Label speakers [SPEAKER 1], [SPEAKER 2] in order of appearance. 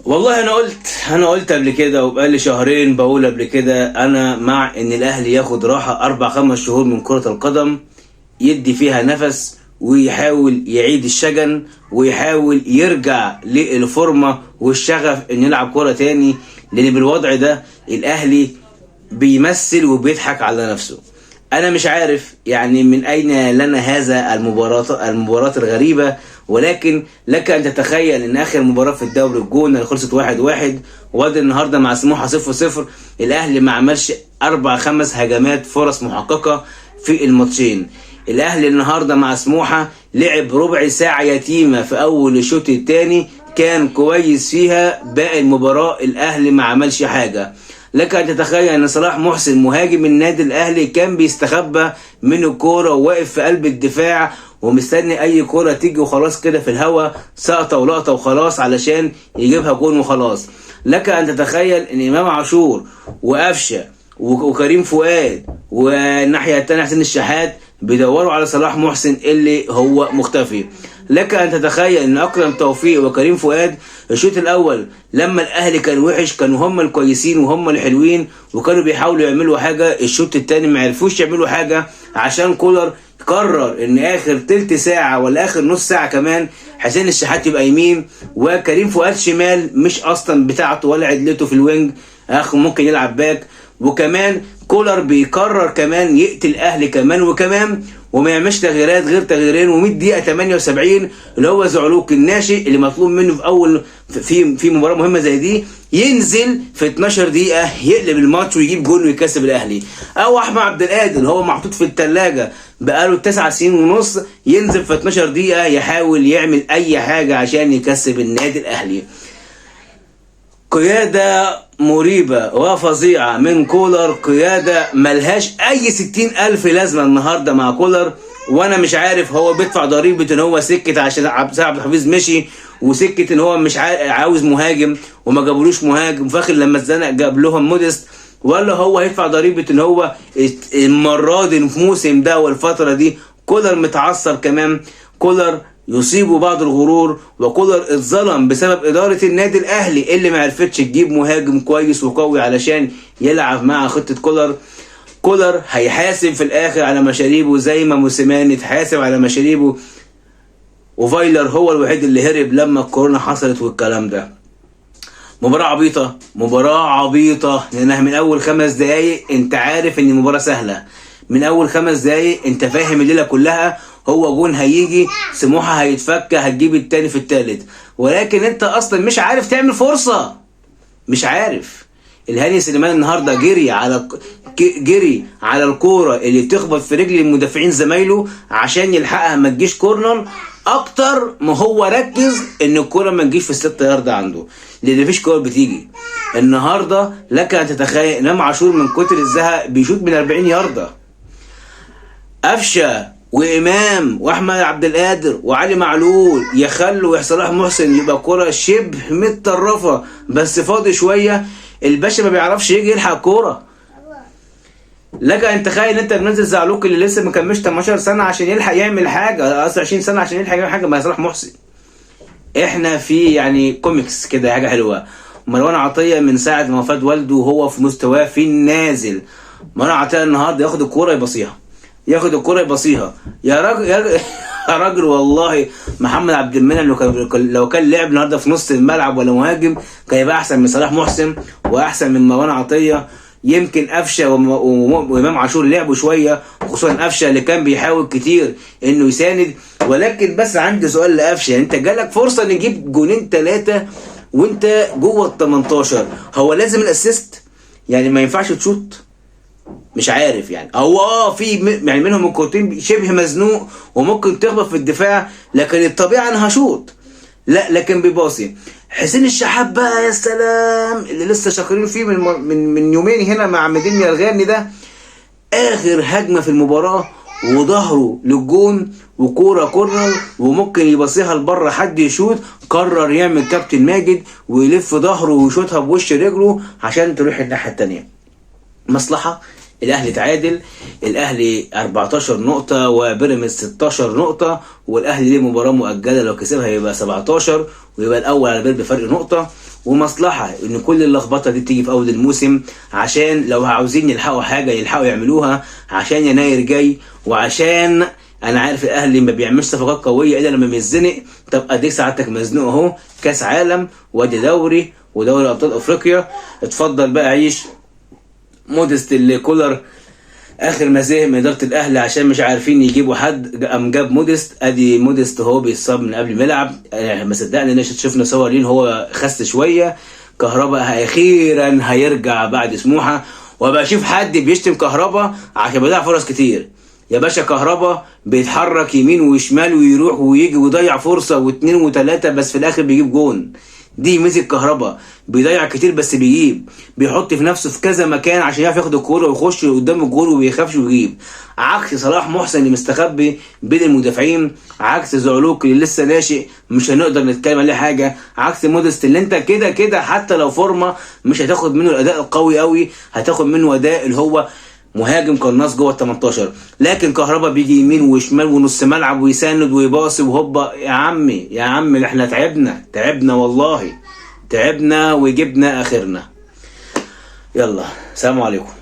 [SPEAKER 1] والله انا قلت قبل كده، وبقالي شهرين بقول قبل كده، انا مع ان الاهلي ياخد راحه 4 5 شهور من كره القدم، يدي فيها نفس ويحاول يعيد الشجن ويحاول يرجع للفورمه والشغف ان يلعب كوره تاني. لان بالوضع ده الاهلي بيمثل وبيضحك على نفسه. انا مش عارف يعني من اين لنا هذا المباراة الغريبة، ولكن لك ان تتخيل ان اخر مباراة في الدوري الجونة اللي خلصت 1-1، وادي النهاردة مع سموحة 0-0، الاهلي ما عملش 4 5 هجمات فرص محققة في الماتشين. الاهلي النهاردة مع سموحة لعب ربع ساعة يتيمة في اول الشوط الثاني، كان كويس فيها. باقي المباراة الاهلي ما عملش حاجة. لك ان تتخيل ان صلاح محسن مهاجم النادي الاهلي كان بيستخبى من الكوره وواقف في قلب الدفاع ومستني اي كوره تيجي وخلاص كده في الهوا، سقطه ولقطه وخلاص علشان يجيبها جون وخلاص. لك ان تتخيل ان امام عاشور وقفشه وكريم فؤاد والناحيه الثانيه حسين الشحات بيدوروا على صلاح محسن اللي هو مختفي. لك ان تتخيل ان اكرم توفيق وكريم فؤاد الشوط الاول لما الاهلي كان وحش كانوا هم الكويسين وهم الحلوين وكانوا بيحاولوا يعملوا حاجه، الشوط الثاني ما عرفوش يعملوا حاجه عشان كولر قرر ان اخر تلت ساعه ولا اخر نص ساعه كمان حسين الشحات يبقى يمين وكريم فؤاد شمال، مش اصلا بتاعته ولا عدلته في الوينج، ممكن يلعب باك. وكمان كولر بيقرر كمان يقتل الاهلي كمان وكمان وما يعملش تغييرات غير تغييرين و100 دقيقه 78 اللي هو زعلوك الناشئ اللي مطلوب منه في اول في مباراه مهمه زي دي ينزل في 12 دقيقه يقلب الماتش ويجيب جول ويكسب الاهلي. او احمد عبد القادر اللي هو محطوط في الثلاجه بقاله 9 سنين ونص ينزل في 12 دقيقه يحاول يعمل اي حاجه عشان يكسب النادي الاهلي. قيادة مريبة وفظيعة من كولر، قيادة ملهاش أي 60,000 لازمة النهاردة مع كولر. وأنا مش عارف هو بيدفع ضريبة إن هو سكت عشان عبد الحفيظ مشي، وسكت إن هو مش عاوز مهاجم وما جابولوش مهاجم، فاخر لما اتزنق جاب لهم موديست، ولا هو هيدفع ضريبة إن هو المرة دي الموسم ده والفترة دي كولر متعصب كمان. كولر يصيبه بعض الغرور، وكولر اتظلم بسبب إدارة النادي الأهلي اللي ما عرفتش تجيب مهاجم كويس وقوي علشان يلعب مع خطة كولر. كولر هيحاسب في الآخر على مشاريبه زي ما موسيماني اتحاسب على مشاريبه، وفايلر هو الوحيد اللي هرب لما الكورونا حصلت والكلام ده. مباراة عبيطة لأنها من أول 5 دقايق أنت عارف إن المباراة سهلة، من أول 5 دقايق أنت فاهم الليلة كلها هو جون هيجي، سموحة هيتفك، هتجيب التاني في التالت، ولكن انت اصلا مش عارف تعمل فرصة، مش عارف. الهاني سليمان النهارده جري على الكورة اللي تخبط في رجل المدافعين زمايله عشان يلحقها ما تجيش كورنر، اكتر ما هو ركز ان الكورة ما تجيش في ال6 يارده عنده، لان مفيش كورة بتيجي النهارده. لك ان تتخيل امام عاشور من كتر الزهق بيشوط من 40 يارده، قفشه وامام واحمد عبد القادر وعلي معلول يخلوا صلاح محسن يبقى كرة شبه متطرفه بس فاضي شويه، الباشا ما بيعرفش يجي يلحق كوره. لك ان تخيل انت بننزل زعلوك اللي لسه ما كملش 18 سنه عشان يلحق يعمل حاجه، اصلا 20 سنه عشان يلحق يعمل حاجه. ما صلاح محسن احنا في يعني كوميكس كده حاجه حلوه. مروان عطيه من ساعه ما فات والده وهو في مستواه في النازل، مروان عطيه النهارده ياخد الكوره يبصيها يا راجل والله محمد عبد المنعم لو كان لعب النهارده في نص الملعب ولا مهاجم كان يبقى احسن من صلاح محسن واحسن من مروان عطيه. يمكن قفشه وامام عاشور لعبوا شويه، خصوصا قفشه اللي كان بيحاول كتير انه يساند. ولكن بس عندي سؤال لقفشه، انت جالك فرصه نجيب 2-3 وانت جوه ال18، هو لازم الاسيست؟ يعني ما ينفعش تشوت؟ مش عارف يعني هو في يعني منهم الكورتين شبه مزنوق وممكن تخبط في الدفاع، لكن الطبيعي انا هشوط، لا لكن بيباصي. حسين الشحات بقى يا سلام اللي لسه شاكرين فيه من يومين هنا مع مدين الغاني ده، اخر هجمه في المباراه وظهره للجون وكوره كورنر وممكن يبصيها لبره حد يشوط، قرر يعمل كابتن ماجد ويلف ظهره ويشوطها بوش رجله عشان تروح الناحيه الثانيه. مصلحه الاهلي تعادل، الاهلي 14 نقطه وبيراميدز 16 نقطه، والاهلي ليه مباراه مؤجله لو كسبها يبقى 17 ويبقى الاول على بيراميدز بفرق نقطه، ومصلحة ان كل اللخبطة دي تيجي في اول الموسم، عشان لو عاوزين يلحقوا حاجة يلحقوا يعملوها، عشان يناير جاي، وعشان انا عارف الاهلي ما بيعملش صفقات قوية الا لما بيتزنق. طب اديك سعادتك مزنوق اهو، كاس عالم وادي دوري ودوري ابطال افريقيا، اتفضل بقى عيش. مودست اللي كولر اخر ما زهق من اداره الاهلي عشان مش عارفين يجيبوا حد، قام جاب مودست. ادي مودست هو بيتصاب من قبل ما يلعب، ما صدقنا ان شفنا صور لين هو خس شويه. كهربا اخيرا هيرجع بعد سموحه، وابقى اشوف حد بيشتم كهربا عشان بيضيع فرص كتير. يا باشا كهربا بيتحرك يمين وشمال ويروح ويجي ويضيع فرصه واثنين وثلاثه، بس في الاخر بيجيب جون. دي ميزه كهربا، بيضيع كتير بس بيجيب، بيحط في نفسه في كذا مكان عشان يعرف ياخد الكوره ويخش قدام الجول وبيخافش ويجيب. عكس صلاح محسن اللي مستخبي بين المدافعين، عكس زعلوك اللي لسه ناشئ مش هنقدر نتكلم عليه حاجه، عكس مودست اللي انت كده كده حتى لو فورمه مش هتاخد منه الاداء القوي قوي، هتاخد منه اداء اللي هو مهاجم قناص جوه ال 18. لكن كهربا بيجي يمين وشمال ونص ملعب ويساند ويباصي وهوبا. يا عمي يا عمي احنا تعبنا والله، تعبنا وجبنا اخرنا. يلا سلام عليكم.